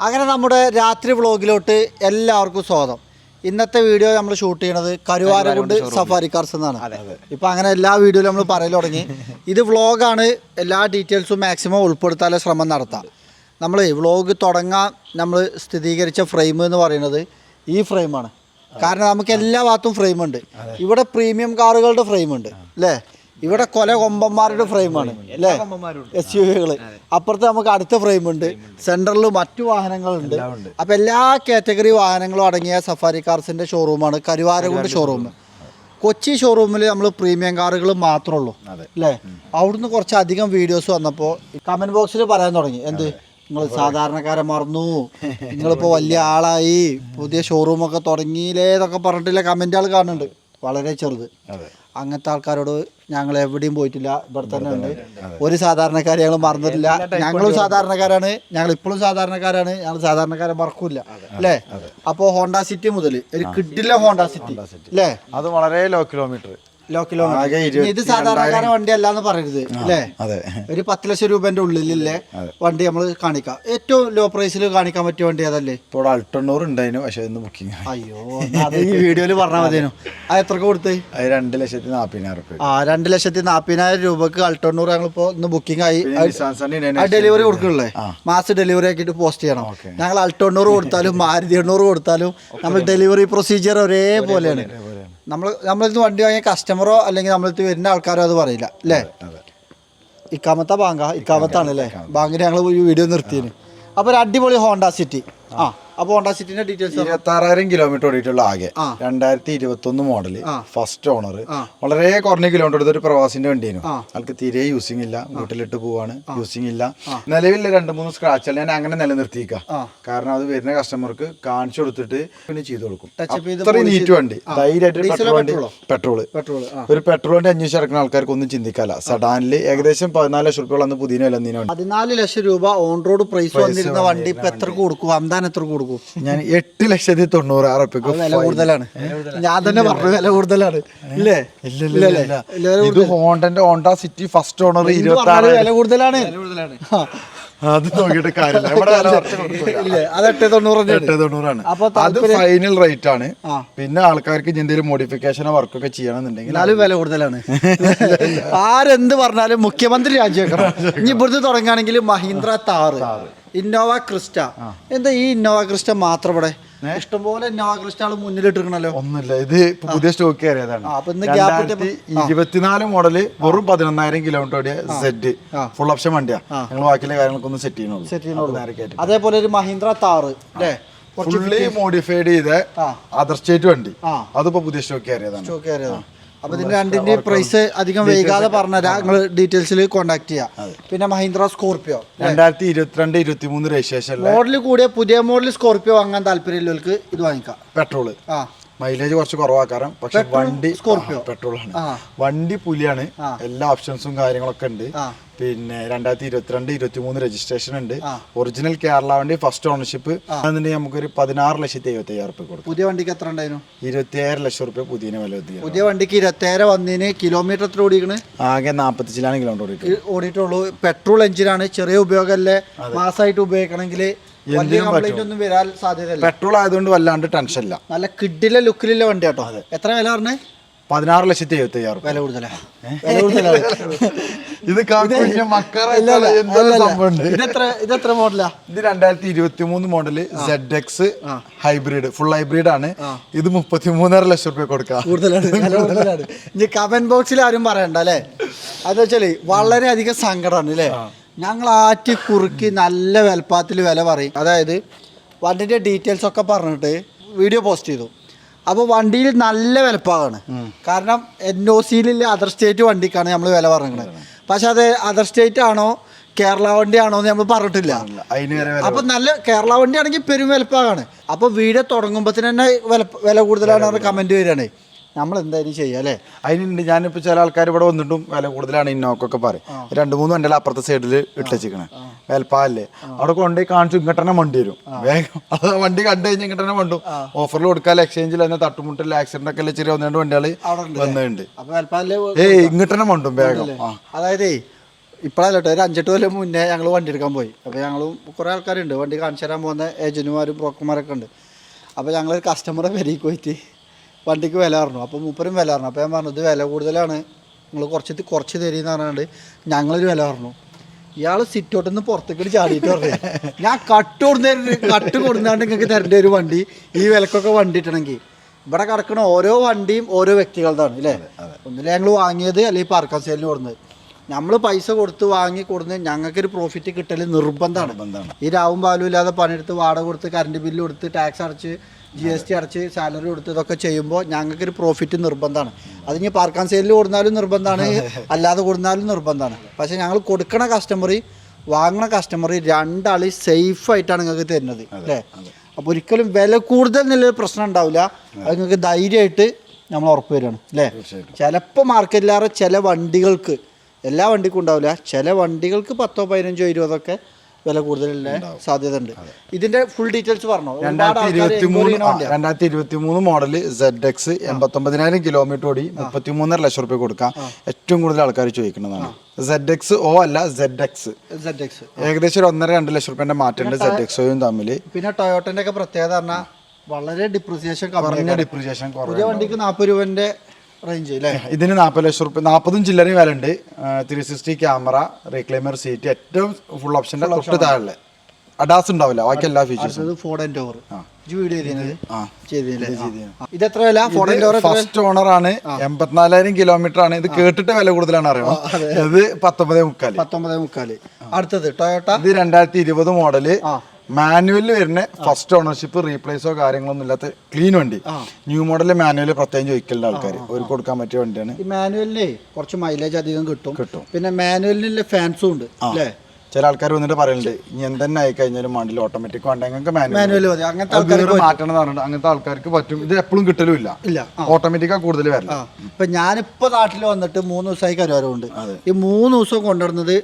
അങ്ങനെ നമ്മുടെ രാത്രി വ്ളോഗിലോട്ട് എല്ലാവർക്കും സ്വാഗതം. ഇന്നത്തെ വീഡിയോ നമ്മൾ ഷൂട്ട് ചെയ്യണത് കരുവാരക്കുണ്ട് സഫാരി കാർസ് എന്നാണ്. ഇപ്പം അങ്ങനെ എല്ലാ വീഡിയോയിലും നമ്മൾ പറയൽ തുടങ്ങി. ഇത് വ്ളോഗാണ്, എല്ലാ ഡീറ്റെയിൽസും മാക്സിമം ഉൾപ്പെടുത്താനുള്ള ശ്രമം നടത്താം. നമ്മൾ വ്ളോഗ് തുടങ്ങാൻ നമ്മൾ സ്ഥിരീകരിച്ച ഫ്രെയിം എന്ന് പറയുന്നത് ഈ ഫ്രെയിമാണ്. കാരണം നമുക്ക് എല്ലാ ഭാഗത്തും ഫ്രെയിമുണ്ട്. ഇവിടെ പ്രീമിയം കാറുകളുടെ ഫ്രെയിമുണ്ട് അല്ലേ, ഇവിടെ കൊല കൊമ്പന്മാരുടെ ഫ്രെയിമാണ് അല്ലേ, SUV. അപ്പുറത്ത് നമുക്ക് അടുത്ത ഫ്രെയിമുണ്ട്, സെൻറ്ററിൽ മറ്റു വാഹനങ്ങളുണ്ട്. അപ്പോൾ എല്ലാ കാറ്റഗറി വാഹനങ്ങളും അടങ്ങിയ സഫാരി കാർസിൻ്റെ ഷോറൂമാണ് കരുവാരക്കുണ്ട് ഷോറൂം. കൊച്ചി ഷോറൂമിൽ നമ്മൾ പ്രീമിയം കാറുകൾ മാത്രമേ ഉള്ളൂ അല്ലേ. അവിടുന്ന് കുറച്ചധികം വീഡിയോസ് വന്നപ്പോൾ കമൻറ്റ് ബോക്സിൽ പറയാൻ തുടങ്ങി, എന്ത് നിങ്ങൾ സാധാരണക്കാരെ മറന്നു, നിങ്ങളിപ്പോൾ വലിയ ആളായി, പുതിയ ഷോറൂമൊക്കെ തുടങ്ങിയില്ലേ എന്നൊക്കെ പറഞ്ഞിട്ടില്ല കമൻറ്റുകൾ കാണുന്നുണ്ട്. വളരെ ചെറുത്. അങ്ങനത്തെ ആൾക്കാരോട് ഞങ്ങൾ എവിടെയും പോയിട്ടില്ല, ഇവിടെ തന്നെ ഉണ്ട്. ഒരു സാധാരണക്കാരെ ഞങ്ങൾ മറന്നിട്ടില്ല. ഞങ്ങളും സാധാരണക്കാരാണ്, ഞങ്ങൾ ഇപ്പോഴും സാധാരണക്കാരാണ്, ഞങ്ങൾ സാധാരണക്കാരെ മറക്കൂല അല്ലേ. അപ്പോൾ ഹോണ്ട സിറ്റി മുതൽ ഒരു കിഡിലെ ഹോണ്ട സിറ്റി അല്ലേ, അത് വളരെ ലോ കിലോമീറ്റർ. ഇത് സാധാരണക്കാര വണ്ടി അല്ലാന്ന് പറയരുത് അല്ലേ. ഒരു 10 ലക്ഷം രൂപന്റെ ഉള്ളിലെ വണ്ടി നമ്മൾ കാണിക്കാം. ഏറ്റവും ലോ പ്രൈസിൽ കാണിക്കാൻ പറ്റിയ വണ്ടി അതല്ലേ. ഇപ്പോൾ അൾട്ടോണ്ണൂർ ഉണ്ടായിരുന്നു, പക്ഷെ ഇന്ന് ബുക്കിംഗ്. അയ്യോ, അത് ഈ വീഡിയോയിൽ പറഞ്ഞാൽ മതിയോ. അത് എത്രക്ക് കൊടുത്ത്? 2,40,000. 2,40,000 രൂപക്ക് അൾട്ടോണ്ണൂർ ഞങ്ങളിപ്പോ ഇന്ന് ബുക്കിംഗ് ആയി. ഡെലിവറി കൊടുക്കണല്ലേ, മാസ് ഡെലിവറി ആക്കിയിട്ട് പോസ്റ്റ് ചെയ്യണം. ഞങ്ങൾ അൾട്ടോണ്ണൂർ കൊടുത്താലും മാരുതി 800 കൊടുത്താലും നമ്മൾ ഡെലിവറി പ്രൊസീജിയർ ഒരേപോലെയാണ്. നമ്മളിന്ന് വണ്ടി വാങ്ങിയ കസ്റ്റമറോ അല്ലെങ്കിൽ നമ്മളിത് വരുന്ന ആൾക്കാരോ അത് പറയില്ല അല്ലേ. ഇക്കാമത്തെ ഇക്കാമത്താണ് അല്ലേ ബാങ്കിന് ഞങ്ങൾ വീഡിയോ നിർത്തിയത്. അപ്പോൾ ഒരു അടിപൊളി ഹോണ്ട സിറ്റി. അപ്പോൾ ഹോണ്ട സിറ്റിന്റെ ഡീറ്റെയിൽസ് 26,000 കിലോമീറ്റർ ഓടിയിട്ടുള്ള ആകെ 2021 മോഡല്, ഫസ്റ്റ് ഓണർ. വളരെ കുറഞ്ഞ കിലോമീറ്റർ എടുത്ത ഒരു പ്രവാസിന്റെ വണ്ടിയാണ്. ആൾക്ക് തീരെ യൂസിങ് ഇല്ല, വീട്ടിലിട്ട് പോവാണ്, യൂസിങ് ഇല്ല. നിലവിൽ 2-3 സ്ക്രാച്ചുകൾ ഞാൻ അങ്ങനെ നിലനിർത്തിക്കാം. കാരണം അത് വരുന്ന കസ്റ്റമർക്ക് കാണിച്ചു കൊടുത്തിട്ട് പിന്നെ ചെയ്തു കൊടുക്കും. അത്രയും നീറ്റ് വണ്ടി, ധൈര്യമായിട്ട്. പെട്രോള് ഒരു പെട്രോൾ വണ്ടി അന്വേഷിച്ചിറക്കുന്ന ആൾക്കാർക്ക് ഒന്നും ചിന്തിക്കാല്ല. സഡാനിൽ ഏകദേശം 14 ലക്ഷം രൂപ പുതിയ വില. 14 ലക്ഷം രൂപ ഓൺ റോഡ് പ്രൈസ് വന്നിരുന്ന വണ്ടി ഇപ്പൊ എത്ര കൊടുക്കും? അന്താൻ എത്ര കൊടുക്കും? ഞാൻ 8,90,000 വില കൂടുതലാണ്. ഞാൻ തന്നെ പറഞ്ഞു വില കൂടുതലാണ് ഇല്ലേ. ഇത് ഹോണ്ട സിറ്റി ഫസ്റ്റ് ഓണർ 26,000 വില കൂടുതലാണ്. അത് നോക്കിയിട്ട് കാര്യമില്ല, അത് 8,90,000. അത് ഫൈനൽ റേറ്റ് ആണ്. പിന്നെ ആൾക്കാർക്ക് എന്തെങ്കിലും മോഡിഫിക്കേഷനോ വർക്കൊക്കെ ചെയ്യണമെന്നുണ്ടെങ്കിൽ എന്നാലും വില കൂടുതലാണ്. ആരെന്ത് പറഞ്ഞാലും മുഖ്യമന്ത്രി രാജിവെക്കണം. ഇനി ഇവിടുന്ന് തുടങ്ങുകയാണെങ്കിൽ മഹീന്ദ്ര താർ, ഇന്നോവ ക്രിസ്റ്റ. എന്താ ഈ ഇന്നോവ ക്രിസ്റ്റ മാത്രം ഇവിടെ? ഇഷ്ടംപോലെ ഇന്നോവ ക്രിസ്റ്റ മുന്നിലിട്ടിരിക്കണല്ലോ. ഒന്നുമില്ല, ഇത് പുതിയ സ്റ്റോക്ക് കയറിയതാണ്. 2024 മോഡല്, വെറും 11,000 കിലോമീറ്റർ ഓടിയ സെറ്റ് ഫുൾ ഓപ്ഷൻ വണ്ടിയാ. ഞങ്ങൾ ബാക്കിയുള്ള കാര്യങ്ങൾക്കൊന്നും സെറ്റ് ചെയ്യണുള്ളൂ. അതേപോലെ ഒരു മഹീന്ദ്ര താർ അല്ലേ, ഫുള്ളി മോഡിഫൈഡ് ചെയ്ത അതർ സ്റ്റേറ്റ് വണ്ടി. അതിപ്പോ പുതിയ സ്റ്റോക്ക് കയറിയതാണ്. അപ്പൊ ഇതിന്റെ രണ്ടിന്റെ പ്രൈസ് അധികം വൈകാതെ പറഞ്ഞുതരാം, നിങ്ങൾ ഡീറ്റെയിൽസിൽ കോൺടാക്ട് ചെയ്യാം. പിന്നെ മഹീന്ദ്ര സ്കോർപിയോ 2022-23 രജിസ്ട്രേഷൻ മോഡൽ കൂടിയ പുതിയ മോഡൽ സ്കോർപിയോ വാങ്ങാൻ താല്പര്യമുള്ളവർക്ക് ഇത് വാങ്ങിക്കാം. പെട്രോള് മൈലേജ് കുറച്ച് കുറവാക്കാരം, പക്ഷെ വണ്ടി സ്കോർപിയോ പെട്രോൾ ആണ്. വണ്ടി പുലിയാണ്, എല്ലാ ഓപ്ഷൻസും കാര്യങ്ങളൊക്കെ ഉണ്ട്. പിന്നെ 2022-23 രജിസ്ട്രേഷൻ ഉണ്ട്. ഒറിജിനൽ കേരള വണ്ടി, ഫസ്റ്റ് ഓണർഷിപ്പ്. അതുണ്ടെങ്കിൽ നമുക്കൊരു 16,70,000 കൊടുക്കും. പുതിയ വണ്ടിക്ക് എത്ര ഉണ്ടായിരുന്നു? 27 ലക്ഷം റുപ്യ പുതിയ വില എത്തി. പുതിയ വണ്ടിക്ക് 27 വന്നതിന് കിലോമീറ്റർ എത്ര ഓടിക്കണ്? ആകെ 45 കിലോമീറ്റർ ഓടിയിട്ടുള്ളൂ. പെട്രോൾ എഞ്ചിനാണ്, ചെറിയ ഉപയോഗമല്ലേ, മാസമായിട്ട് ഉപയോഗിക്കണമെങ്കിൽ ഒന്നും വരാൻ സാധ്യതയില്ല. പെട്രോൾ ആയതുകൊണ്ട് വല്ലാണ്ട് ടെൻഷൻ ഇല്ല. നല്ല കിഡിലെ ലുക്കിലുള്ള വണ്ടി കേട്ടോ. എത്ര വില പറഞ്ഞേ? 16,70,000. വില കൂടുതലാണ്. ഇതെത്ര മോഡലാ? ഇത് 2023 model ZX hybrid, full hybrid ആണ്. ഇത് 33.5 ലക്ഷം റുപ്യ കൊടുക്കാം. കൂടുതലാണ്. ഇനി കമന്റ് ബോക്സിൽ ആരും പറയണ്ട അല്ലേ. അതെന്ന് വെച്ചാല് വളരെയധികം സങ്കടമാണ് അല്ലേ. ഞങ്ങൾ ആറ്റി കുറുക്കി നല്ല വിലപ്പാത്തിൽ വില പറയും. അതായത് വണ്ടിൻ്റെ ഡീറ്റെയിൽസ് ഒക്കെ പറഞ്ഞിട്ട് വീഡിയോ പോസ്റ്റ് ചെയ്തു. അപ്പോൾ വണ്ടിയിൽ നല്ല വിലപ്പാകാണ്. കാരണം NOCയിലുള്ള അതർ സ്റ്റേറ്റ് വണ്ടിക്കാണ് നമ്മൾ വില പറഞ്ഞത്. പക്ഷെ അത് അതർ സ്റ്റേറ്റ് ആണോ കേരള വണ്ടി ആണോ എന്ന് നമ്മൾ പറഞ്ഞിട്ടില്ല. അപ്പം നല്ല കേരള വണ്ടി ആണെങ്കിൽ പെരും വിലപ്പാകാണ്. അപ്പോൾ വീഡിയോ തുടങ്ങുമ്പോൾ തന്നെ വില കൂടുതലാണ് കമൻറ്റ് വരികയാണ്. നമ്മൾ എന്തായാലും ചെയ്യാം അല്ലേ. അതിനുണ്ട്. ഞാനിപ്പോൾ ചില ആൾക്കാർ ഇവിടെ വന്നിട്ടും വില കൂടുതലാണ് ഇന്നോക്കൊക്കെ പറയും. 2-3 വണ്ടികൾ അപ്പുറത്തെ സൈഡിൽ ഇട്ടേച്ചിക്കണേ വിലപ്പാല്ലേ. അവിടെ കൊണ്ടുപോയി കാണിച്ചു ഇങ്ങോട്ടെ വണ്ടി വരും വേഗം. അത് വണ്ടി കണ്ടു കഴിഞ്ഞാൽ ഇങ്ങോട്ടെ വണ്ടും. ഓഫറിൽ കൊടുക്കാൽ എക്സ്ചേഞ്ചിൽ തന്നെ തട്ടുമുട്ടിൽ ആക്സിഡന്റ് ഒക്കെ ചെറിയ 1-2 വണ്ടികൾ വന്നിട്ടുണ്ട്. ഇങ്ങോട്ടെ വണ്ടും വേഗം. അതായത് ഇപ്പോഴല്ല കേട്ടോ, ഒരു 5-8 കൊല്ലം മുന്നേ ഞങ്ങൾ വണ്ടി എടുക്കാൻ പോയി. അപ്പോൾ ഞങ്ങളും കുറേ ആൾക്കാരുണ്ട് വണ്ടി കാണിച്ചു തരാൻ പോകുന്ന ഏജന്റുമാരും ബ്രോക്കർമാരൊക്കെ ഉണ്ട്. അപ്പോൾ ഞങ്ങളൊരു കസ്റ്റമറെ പെരേക്ക് പോയിട്ട് വണ്ടിക്ക് വില പറഞ്ഞു. അപ്പോൾ മൂപ്പരും വില പറഞ്ഞു. അപ്പോൾ ഞാൻ പറഞ്ഞു ഇത് വില കൂടുതലാണ്, നിങ്ങൾ കുറച്ച് തരീന്ന് പറഞ്ഞാണ്ട് ഞങ്ങളൊരു വില പറഞ്ഞു. ഇയാൾ സിറ്റോട്ടിൽ നിന്ന് പുറത്തേക്ക് ചാടിയിട്ട് പറഞ്ഞു ഞാൻ കട്ട് കൊടുന്നാണ്ട് നിങ്ങൾക്ക് തരേണ്ട ഒരു വണ്ടി ഈ വിലക്കൊക്കെ വണ്ടി ഇട്ടണമെങ്കിൽ. ഇവിടെ കിടക്കുന്ന ഓരോ വണ്ടിയും ഓരോ വ്യക്തികളുടെയാണ് അല്ലേ. ഒന്നില്ല ഞങ്ങൾ വാങ്ങിയത് അല്ലെങ്കിൽ പാർക്കാൻ സെയിലിന് കൊടുക്കുന്നത്. നമ്മൾ പൈസ കൊടുത്ത് വാങ്ങി കൊടുന്ന് ഞങ്ങൾക്കൊരു പ്രോഫിറ്റ് കിട്ടൽ നിർബന്ധമാണ്. ഈ രാവും പാലും ഇല്ലാതെ പണിയെടുത്ത് വാടക കൊടുത്ത് കറണ്ട് ബില്ല് കൊടുത്ത് ടാക്സ് അടച്ച് GST അടച്ച് സാലറി കൊടുത്ത് ഇതൊക്കെ ചെയ്യുമ്പോൾ ഞങ്ങൾക്കൊരു പ്രോഫിറ്റ് നിർബന്ധമാണ്. അത് ഇനി പാർക്കാൻ സെയിലിൽ കൊടുത്താലും നിർബന്ധമാണ്, അല്ലാതെ കൊടുത്താലും നിർബന്ധമാണ്. പക്ഷേ ഞങ്ങൾ കൊടുക്കണ കസ്റ്റമർ വാങ്ങണ കസ്റ്റമർ രണ്ടാൾ സേഫായിട്ടാണ് നിങ്ങൾക്ക് തരുന്നത് അല്ലേ. അപ്പോൾ ഒരിക്കലും വില കൂടുതൽ എന്നുള്ളൊരു പ്രശ്നം ഉണ്ടാവില്ല. അത് നിങ്ങൾക്ക് ധൈര്യമായിട്ട് നമ്മൾ ഉറപ്പ് തരുകയാണ് അല്ലേ. ചിലപ്പോൾ മാർക്കറ്റിലേറെ ചില വണ്ടികൾക്ക്, എല്ലാ വണ്ടിക്കും ഉണ്ടാവില്ല, ചില വണ്ടികൾക്ക് 10, 15, 20 വില കൂടുതലുള്ള സാധ്യത ഉണ്ട്. ഇതിന്റെ ഫുൾ ഡീറ്റെയിൽസ് പറഞ്ഞോ. 2023 മോഡല് ZX 89,000 കിലോമീറ്റർ ഓടി 33.5 ലക്ഷം റുപ്യ കൊടുക്കാം. ഏറ്റവും കൂടുതൽ ആൾക്കാർ ചോദിക്കുന്നതാണ്. ZX O അല്ല ZX. ഏകദേശം 1.5-2 ലക്ഷം റുപ്യന്റെ മാറ്റമുണ്ട് ZX Oയും തമ്മിൽ. പിന്നെ ടൊയോട്ടന്റെ ഒക്കെ പ്രത്യേകത പറഞ്ഞാൽ വളരെ ഡിപ്രിസിയേഷൻ കുറഞ്ഞ ഡിപ്രിസിയേഷൻ. പുതിയ വണ്ടിക്ക് 40 രൂപന്റെ റേഞ്ച് അല്ലേ. ഇതിന് 40 ലക്ഷം റുപ്യ, 40 ചില്ലറയും വില ഉണ്ട്. 360 ക്യാമറ, റീക്ലൈമർ സീറ്റ്, ഏറ്റവും ഫുൾ ഓപ്ഷന്റെ തൊട്ട് താഴെ അഡാസ് ഉണ്ടാവില്ല, ബാക്കി എല്ലാ ഫീച്ചേഴ്സും. ഫോർഡ് എൻഡോവർ ഇത് എത്ര വില? ഫോർഡ് എൻഡോവർ ഫസ്റ്റ് ഓണർ ആണ്, 84,000 കിലോമീറ്റർ ആണ്. ഇത് കേട്ടിട്ട് വില കൂടുതലാണ് അറിയാം. ഇത് 19.5. അടുത്തത് ടൊയോട്ട. ഇത് 2020 മോഡല്, മാനുവലിൽ വരുന്ന ഫസ്റ്റ് ഓണർഷിപ്പ്, റീപ്ലേസോ കാര്യങ്ങളൊന്നും ഇല്ലാത്ത ക്ലീൻ വണ്ടി. ന്യൂ മോഡലിൽ മാനുവൽ പ്രത്യേകം ചോദിക്കലുണ്ട് ആൾക്കാർ, ഒരു കൊടുക്കാൻ പറ്റിയ വണ്ടിയാണ്. ഈ മാനുവലിന് കുറച്ച് മൈലേജ് അധികം കിട്ടും. പിന്നെ മാനുവലിനുള്ള ഫാൻസും ഉണ്ട് അല്ലേ. ചില ആൾക്കാർ വന്നിട്ട് പറയുന്നുണ്ട് ഇനി എന്തെന്നെ ആയി കഴിഞ്ഞാലും വണ്ടിയിൽ ഓട്ടോമാറ്റിക് വേണ്ട, ഞങ്ങൾക്ക് മാനുവൽ അങ്ങനത്തെ മാറ്റണം പറഞ്ഞിട്ട് അങ്ങനത്തെ ആൾക്കാർക്ക് പറ്റും. ഇത് എപ്പോഴും കിട്ടലും ഇല്ല, ഓട്ടോമാറ്റിക്കാ കൂടുതൽ വരണം. ഇപ്പൊ ഞാനിപ്പോ നാട്ടിൽ വന്നിട്ട് 3 ദിവസമായി കരുവാരമുണ്ട്. ഈ 3 ദിവസം കൊണ്ടുവരുന്നത്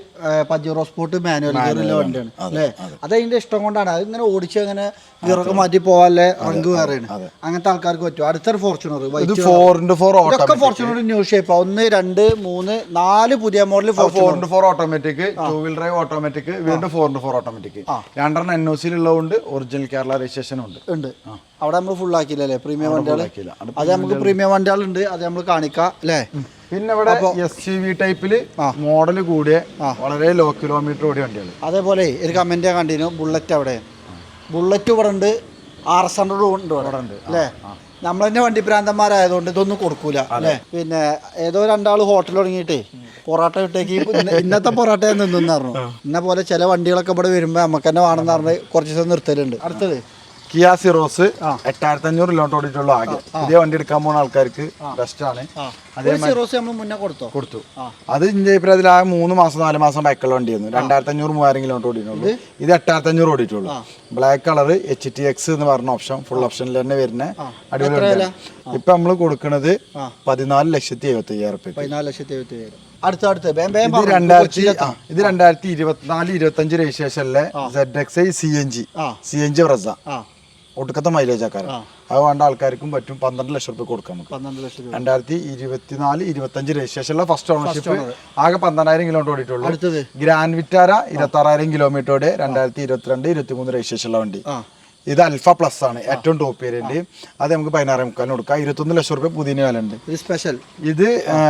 പജീറോ സ്പോർട്ട് മാനുവൽ ഗിയറുള്ള വണ്ടിയാണ് അല്ലേ. അത് അതിന്റെ ഇഷ്ടം കൊണ്ടാണ്. അത് ഇങ്ങനെ ഓടിച്ച് അങ്ങനെ ഗിയറൊക്കെ മാറ്റി പോവാല്ലേ, റങ്ക് വേറെയാണ്. അങ്ങനത്തെ ആൾക്കാർക്ക് പറ്റും. അടുത്തൊരു Fortuner, 4x4 Fortuner new shape 1, 2, 3, 4 പുതിയ model 4x4 automatic, 2 wheel drive automatic, വീണ്ടും 4x4 ഓട്ടോമാറ്റിക്. 2 NOC ഉള്ളതുകൊണ്ട് ഒറിജിനൽ കേരള രജിസ്ട്രേഷൻ ഉണ്ട്. അവിടെ നമ്മൾ ഫുൾ ആക്കിയില്ലല്ലേ പ്രീമിയം വണ്ടികൾ. അത് നമുക്ക് പ്രീമിയം വണ്ടികളുണ്ട്, അത് നമ്മൾ കാണിക്കാം അല്ലേ. പിന്നെ ഇവിടെ SUV ടൈപ്പില് മോഡൽ കൂടിയ വളരെ ലോ കിലോമീറ്റർ ഓടിയ വണ്ടികൾ. അതേപോലെ ഒരു കമന്റ് കണ്ടിരുന്നു, ബുള്ളറ്റ് അവിടെ. ബുള്ളറ്റ് ഇവിടെ ഉണ്ട്, RS100 ഉണ്ട് ഇവിടെ ഉണ്ട് അല്ലേ. നമ്മൾ തന്നെ വണ്ടി പ്രാന്തന്മാരായതുകൊണ്ട് ഇതൊന്നും കൊടുക്കൂല അല്ലേ. പിന്നെ ഏതോ 2 ഹോട്ടൽ തുടങ്ങിയിട്ടേ പൊറോട്ട ഇട്ടേക്ക് ഇന്നത്തെ പൊറോട്ട നിന്നു പറഞ്ഞു. ഇന്ന പോലെ ചില വണ്ടികളൊക്കെ ഇവിടെ വരുമ്പോ നമുക്ക് തന്നെ വേണമെന്ന് പറഞ്ഞ് കുറച്ച് ദിവസം നിർത്തലുണ്ട്. അടുത്തത് കിയ സിറോസ് 8500 കിലോമീറ്റർ ഓടിയിട്ടുള്ള ആകെ. ഇതേ വണ്ടി എടുക്കാൻ പോകുന്ന ആൾക്കാർക്ക് ബെസ്റ്റ് ആണ്. സിറോസ് നമ്മൾ മുന്നേ കൊടുത്തു. അത് ഇന്ത്യ അതിൽ ആ 3 മാസം 4 മാസം ബൈക്കുള്ള വണ്ടിയായിരുന്നു. 2500-3000 കിലോമീറ്റർ ഓടിയിട്ടുള്ളൂ. ഇത് 8500 ഓടിയിട്ടുള്ളൂ. ബ്ലാക്ക് കളർ HTX എന്ന് പറഞ്ഞ ഓപ്ഷൻ, ഫുൾ ഓപ്ഷനിൽ തന്നെ വരുന്ന അടിപൊളി. ഇപ്പൊ നമ്മള് കൊടുക്കുന്നത് 14,75,000 റുപ്യ. 14,75,000. ഇത് 2024-25 രജിസ്ട്രേഷനിലെ ZXi CNG ബ്രസ, ഒടുക്കത്തെ മൈലേജ് ആക്കാരം. അത് വേണ്ട ആൾക്കാർക്കും പറ്റും. 12 ലക്ഷം റുപ്യ കൊടുക്കാം. 2024-25 രജിസ്ട്രേഷനിലെ ഫസ്റ്റ് ഓണർഷിപ്പ്, ആകെ 12,000 കിലോമീറ്റർ ഓടിയിട്ടുള്ളൂ. ഗ്രാൻഡ് വിറ്റാര 26,000 കിലോമീറ്റർ ഓടിയ 2022-23 രജിസ്ട്രേഷനുള്ള വണ്ടി. ഇത് അൽഫ പ്ലസ് ആണ്, ഏറ്റവും ടോപ്പ് വേരിയന്റ്. അത് നമുക്ക് 16.5 കൊടുക്കാം. 21 ലക്ഷം റുപ്യ പുതിയ വില ഉണ്ട്. സ്പെഷ്യൽ ഇത്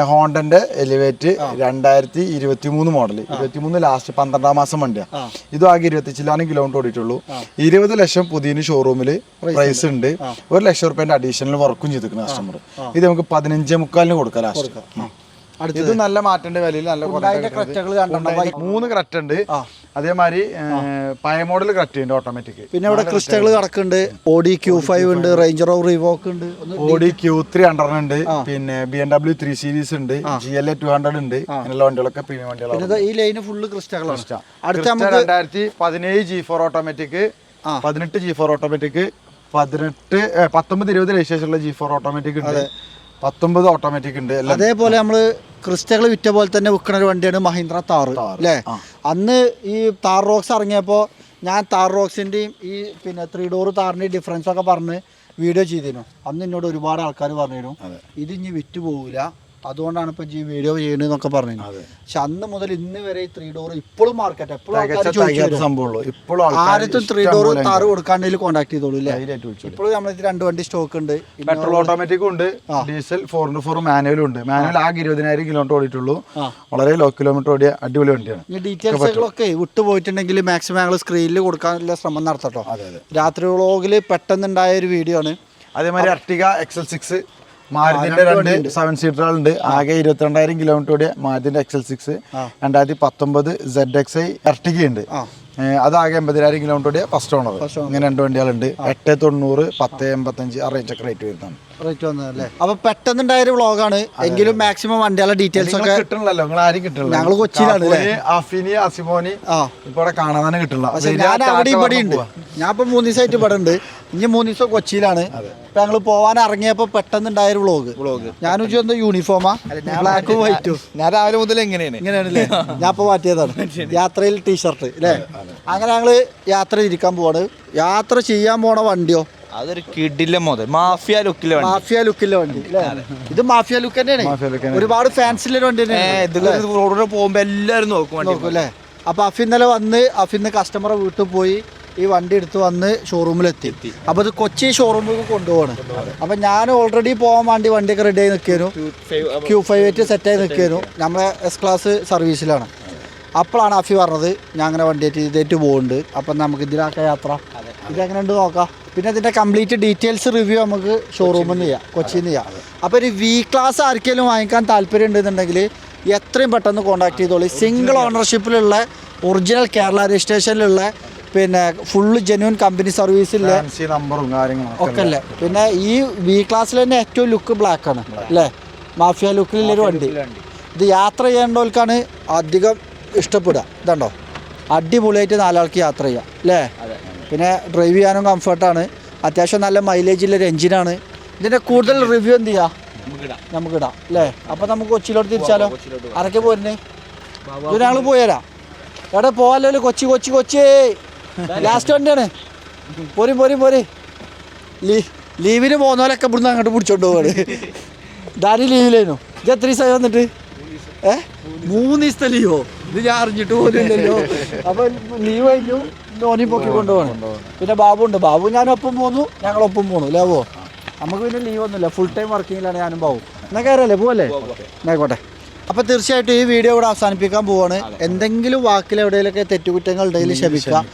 ഹോണ്ടന്റെ എലിവേറ്റ് 2023 മോഡൽ, 23 ലാസ്റ്റ് 12-ാം മാസം വണ്ടിയാണ്. ഇതും ആകെ 25,000 കിലോമീറ്റർ ഓടിയിട്ടുള്ളൂ. 20 ലക്ഷം പുതിയ ഷോറൂമിൽ പ്രൈസ് ഉണ്ട്. 1 ലക്ഷം റുപ്യന്റെ അഡീഷണൽ വർക്കും ചെയ്തിരിക്കുന്ന കസ്റ്റമർ. ഇത് നമുക്ക് 15.25 കൊടുക്കാം ലാസ്റ്റ്. ഇത് നല്ല മാറ്റേണ്ട വിലയിൽ നല്ല 3 ക്രെറ്റ ഉണ്ട്. അതേമാതിരി പഴയ മോഡൽ ക്രെറ്റ ഉണ്ട് ഓട്ടോമാറ്റിക്. പിന്നെ ഇവിടെ ക്രിസ്റ്റകൾ കിടക്കുന്നുണ്ട്. Audi Q5 ഉണ്ട്, റേഞ്ചർ ഓഫ് റിവോക്ക് ഉണ്ട്, Audi Q300 ഉണ്ട്, പിന്നെ BMW 3 സീരീസ് ഉണ്ട്, GLA 200 ഉണ്ട്. അങ്ങനെയുള്ള വണ്ടികളൊക്കെ പ്രീമിയം വണ്ടികളാണ്. ഈ ലൈന് ഫുള്ള് ക്രിസ്റ്റകളാണ്. അടുത്ത 2017 G4 automatic, 18 G4 automatic, 19-20 രജിസ്ട്രേഷനുള്ള G4 automatic ഉണ്ട്, 19 ഓട്ടോമാറ്റിക് ഉണ്ട്. അതേപോലെ നമ്മള് ക്രിസ്റ്റകൾ വിറ്റ പോലെ തന്നെ വിൽക്കുന്ന ഒരു വണ്ടിയാണ് മഹീന്ദ്ര താർ അല്ലേ. അന്ന് ഈ താർ റോക്സ് ഇറങ്ങിയപ്പോൾ ഞാൻ താർ റോക്സിൻ്റെയും ഈ പിന്നെ 3 ഡോർ താറിൻ്റെയും ഡിഫറൻസ് ഒക്കെ പറഞ്ഞ് വീഡിയോ ചെയ്തിരുന്നു. അന്ന് എന്നോട് ഒരുപാട് ആൾക്കാർ പറഞ്ഞിരുന്നു ഇത് ഇനി വിറ്റ് പോകില്ല, അതുകൊണ്ടാണ് ഇപ്പൊ ഈ വീഡിയോ ചെയ്യണെന്നൊക്കെ പറഞ്ഞത്. പക്ഷെ അന്ന് മുതൽ ഇന്ന് വരെ ഈ 3 ഡോർ ഇപ്പോഴും മാർക്കറ്റ് എപ്പോഴും ആരത്തും 3 ഡോർ താറ് കൊടുക്കാണ്ടെങ്കിൽ കോൺടാക്ട് ചെയ്തോളൂ അല്ലേ? ഇപ്പോഴും നമ്മളെ 2 വണ്ടി സ്റ്റോക്ക് ഉണ്ട്. പെട്രോൾ ഓട്ടോമാറ്റിക്കും ഉണ്ട്, ഡീസൽ 4x4 മാനുവലും ഉണ്ട്. മാനുവൽ ആകെ 20,000 കിലോമീറ്റർ ഓടിയിട്ടുള്ളൂ. വളരെ ലോ കിലോമീറ്റർ ഓടിയ അടിപൊളി വണ്ടിയാണ്. ഈ ഡീറ്റെയിൽസുകളൊക്കെ വിട്ടുപോയിട്ടുണ്ടെങ്കിൽ മാക്സിമം ഞങ്ങൾ സ്ക്രീനിൽ കൊടുക്കാനുള്ള ശ്രമം നടത്തട്ടോ. രാത്രി വ്ളോഗിൽ പെട്ടെന്നുണ്ടായ ഒരു വീഡിയോ ആണ്. അതേമാതിരി അർട്ടിക XL6 മാരുതിന്റെ 2 7 സീറ്ററുകളുണ്ട്. ആകെ 22,000 കിലോമീറ്റർ ഓടിയ മാരുതിന്റെ XL6. 2019 ZXi അർട്ടിക ഉണ്ട്. അതാകെ 80,000 കിലോമീറ്റർ ഓടിയ ഫസ്റ്റ് ഓണർ. ഇങ്ങനെ 2 വണ്ടികളുണ്ട്. 890 1085 ആ റേഞ്ച് ഒക്കെ റേറ്റ് വരുന്നതാണ്. റേറ്റ് വന്നതല്ലേ? അപ്പൊ പെട്ടെന്നുണ്ടായൊരു വ്ളോഗാണ് എങ്കിലും മാക്സിമം വണ്ടികളുടെ ഡീറ്റെയിൽസ് ഒക്കെ കിട്ടണല്ലോ. നിങ്ങൾ ആരും കിട്ടില്ല. ഞങ്ങൾ കൊച്ചിയിലാണ്. അഫിനി അസിമോനി ഇപ്പൊ കാണാൻ തന്നെ കിട്ടില്ല. ഞാൻ അവിടെ ഇവിടെ ഉണ്ട്. ഞാൻ ഇപ്പൊ 3 ദിവസമായിട്ട് ഇവിടെ ഉണ്ട്. ഇനി 3 ദിവസം കൊച്ചിയിലാണ്. ഇപ്പൊ ഞങ്ങൾ പോവാൻ ഇറങ്ങിയപ്പോ പെട്ടെന്നുണ്ടായൊരു വ്ളോഗ്. ഞാൻ എന്താ യൂണിഫോമാ ബ്ലാക്കും വൈറ്റും. ഞാൻ രാവിലെ മുതൽ ഇങ്ങനെയാണല്ലേ? ഞാൻ ഇപ്പൊ മാറ്റിയതാണ്. യാത്രയിൽ ടീഷർട്ട് അല്ലേ? അങ്ങനെ ഞങ്ങള് യാത്ര ഇരിക്കാൻ പോവാണ്. യാത്ര ചെയ്യാൻ പോണ വണ്ടിയോ അതൊരു കിടിലം മുതൽ മാഫിയ ലുക്കിലെ വണ്ടി. ഇത് മാഫിയ ലുക്ക് തന്നെയാണ്. ഒരുപാട് ഫാൻസിലെ വണ്ടി റോഡിൽ പോകുമ്പോ എല്ലാരും നോക്കും അല്ലേ? അപ്പൊ ഇന്നലെ വന്ന് അഫിന്ന് കസ്റ്റമറെ വീട്ടിൽ പോയി ഈ വണ്ടി എടുത്ത് വന്ന് ഷോറൂമിലെത്തി. അപ്പൊ ഇത് കൊച്ചി ഷോറൂമിൽ കൊണ്ടുപോവാണ്. അപ്പൊ ഞാൻ ഓൾറെഡി പോകാൻ വേണ്ടി വണ്ടിയൊക്കെ റെഡി ആയി നിൽക്കുന്നു. Q5 സെറ്റായി നിൽക്കുന്നു. നമ്മളെ S-ക്ലാസ് സർവീസിലാണ്. അപ്പോഴാണ് അഫി പറഞ്ഞത് ഞാൻ അങ്ങനെ വണ്ടിയായിട്ട് ഇതേറ്റ് പോകുന്നുണ്ട്. അപ്പം നമുക്ക് ഇതിനൊക്കെ യാത്ര ഇതെങ്ങനെ ഉണ്ട് നോക്കാം. പിന്നെ ഇതിൻ്റെ കംപ്ലീറ്റ് ഡീറ്റെയിൽസ് റിവ്യൂ നമുക്ക് ഷോറൂമിൽ നിന്ന് ചെയ്യാം, കൊച്ചിയിൽ നിന്ന് ചെയ്യാം. അപ്പോൾ ഒരു V-ക്ലാസ് ആർക്കെങ്കിലും വാങ്ങിക്കാൻ താല്പര്യം ഉണ്ടെന്നുണ്ടെങ്കിൽ എത്രയും പെട്ടെന്ന് കോൺടാക്ട് ചെയ്തോളൂ. സിംഗിൾ ഓണർഷിപ്പിലുള്ള ഒറിജിനൽ കേരള രജിസ്ട്രേഷനിലുള്ള പിന്നെ ഫുള്ള് ജെന്യൂൻ കമ്പനി സർവീസിലെ നമ്പറും കാര്യങ്ങളും ഒക്കെ അല്ലേ. പിന്നെ ഈ V-ക്ലാസ്സിൽ തന്നെ ഏറ്റവും ലുക്ക് ബ്ലാക്ക് ആണ് അല്ലേ? മാഫിയ ലുക്കിലുള്ളൊരു വണ്ടി. ഇത് യാത്ര ചെയ്യേണ്ടവർക്കാണ് അധികം ഇഷ്ടപ്പെടുക. ഇതുണ്ടോ അടിപൊളിയായിട്ട് 4 ആൾക്ക് യാത്ര ചെയ്യാം അല്ലേ? പിന്നെ ഡ്രൈവ് ചെയ്യാനും കംഫർട്ടാണ്. അത്യാവശ്യം നല്ല മൈലേജുള്ളൊരു എഞ്ചിനാണ്. ഇതിൻ്റെ കൂടുതൽ റിവ്യൂ എന്ത് ചെയ്യാം നമുക്കിടാം അല്ലേ? അപ്പോൾ നമുക്ക് കൊച്ചിയിലോട്ട് തിരിച്ചാലോ? ആരൊക്കെ പോരുന്നേ? ഇത് ഞങ്ങൾ പോയരാം. എവിടെ പോകാമല്ലോ? കൊച്ചി ലാസ്റ്റ് വണ്ടിയാണ്. പോരി ലീവിന് പോകുന്നവരൊക്കെ ഇവിടുന്ന് അങ്ങോട്ട് പിടിച്ചോണ്ട് പോവാണ്. ഡാനി ലീവിലായിരുന്നു. ഇത് എത്ര ദിവസമായി വന്നിട്ട്? 3 ദിവസത്തെ ലീവോ? ഇത് ഞാൻ അറിഞ്ഞിട്ട് പോലും ഇല്ലല്ലോ. അപ്പൊ ലീവ് കഴിഞ്ഞു ധോനി പൊക്കി കൊണ്ടുപോകണം. പിന്നെ ബാബു ഉണ്ട്. ബാബു ഞാനൊപ്പം പോന്നു, ഞങ്ങളൊപ്പം പോണു ലാവോ. നമുക്ക് പിന്നെ ലീവ് ഒന്നുമില്ല. ഫുൾ ടൈം വർക്കിങ്ങിലാണ് ഞാനും ബാബു. എന്നാൽ കയറല്ലേ? പോവല്ലേ? ആയിക്കോട്ടെ. അപ്പോൾ തീർച്ചയായിട്ടും ഈ വീഡിയോ ഇവിടെ അവസാനിപ്പിക്കാൻ പോവാണ്. എന്തെങ്കിലും വാക്കിൽ എവിടെയെങ്കിലൊക്കെ തെറ്റുകുറ്റങ്ങൾ ഉണ്ടെങ്കിൽ ക്ഷമിക്കാം.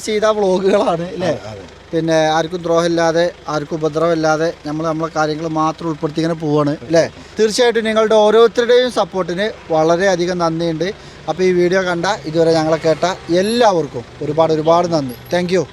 സീതാ വ്ളോഗുകളാണ് അല്ലേ? പിന്നെ ആർക്കും ദ്രോഹമില്ലാതെ ആർക്കും ഉപദ്രവമില്ലാതെ നമ്മളെ കാര്യങ്ങൾ മാത്രം ഉൾപ്പെടുത്തി ഇങ്ങനെ പോവാണ് അല്ലേ? തീർച്ചയായിട്ടും നിങ്ങളുടെ ഓരോരുത്തരുടെയും സപ്പോർട്ടിന് വളരെയധികം നന്ദിയുണ്ട്. അപ്പോൾ ഈ വീഡിയോ കണ്ട ഇതുവരെ ഞങ്ങളെ കേട്ട എല്ലാവർക്കും ഒരുപാട് നന്ദി. Thank you.